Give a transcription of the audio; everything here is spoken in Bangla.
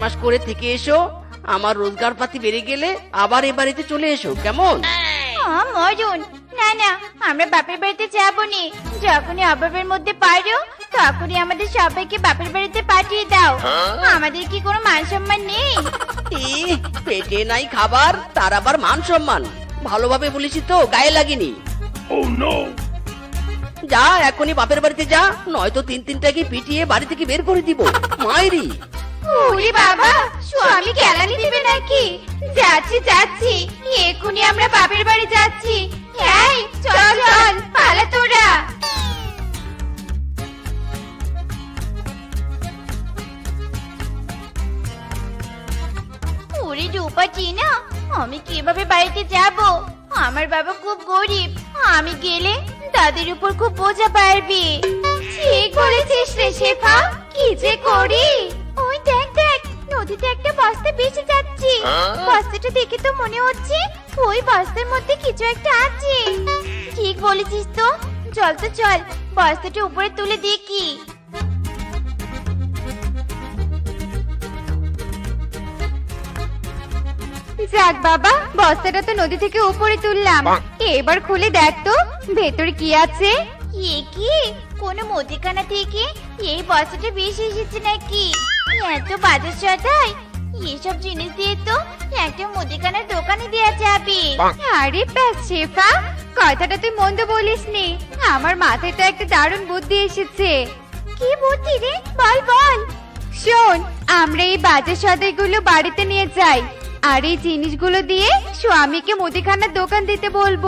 মাস করে থেকে এসো, আমার রোজগার পাতি বেড়ে গেলে আবার এ বাড়িতে চলে এসো, কেমন? মরুন, না না, আমরা বাপের বাড়িতে যাবো নি। যখনই অভাবের মধ্যে পারো তখনই আমাদের সবাইকে বাপের বাড়িতে পাঠিয়ে দাও। আমাদের কি কোনো মান সম্মান নেই? পেটে নাই খাবার, তার আবার মান সম্মান? ভালোভাবে বলেছি তো, গায়ে লাগেনি। যা, এখনই বাপের বাড়িতে যা, নয়তো তিনটাকে পিটিয়ে বাড়ি থেকে বের করে দিব। মায়েরি! ওরে বাবা, স্বামী কেলানি দিবে নাকি? যাচ্ছি যাচ্ছি, এক্ষুনি আমরা বাপের বাড়ি যাচ্ছি। এই চল চল, পালা তোরা। ওরে রূপা টিনা, আমি কিভাবে বাড়িতে যাব? আমার বাবা খুব গরিব, আমি গেলে তাদের উপর খুব বোঝা পারবে। ঠিক বলেছিস রে শেফা, কি যে করি? ওই দেখ দেখ, নদীতে একটা বস্তা ভেসে যাচ্ছে। বস্তাটা দেখে তো মনে হচ্ছে ওই বস্তার মধ্যে কিছু একটা আছে। ঠিক বলেছিস তো, চল তো চল, বস্তাটা উপরে তুলে দেখি। যাক বাবা, বস্তাটা তো নদী থেকে উপরে তুললাম। এবার খুলে দেখ তো ভেতরে কি আছে। কি কোনো মুদিখানা থেকে এই বস্তাটা বেশি এসেছে নাকি? এত বাজার সদাই, এসব জিনিস দিয়ে তো একটা মুদিখানার দোকানে দেওয়া যাবে। আরে ব্যাস শেফা, কথাটা তুই মন্দ বলিসনি। আমার মাথায় তো একটা দারুণ বুদ্ধি এসেছে। কি বুদ্ধি রে, বল বল। শোন, আমরা এই বাজার সদাইগুলো বাড়িতে নিয়ে যাই, আর এই জিনিসগুলো দিয়ে স্বামীকে মুদিখানার দোকান দিতে বলবো।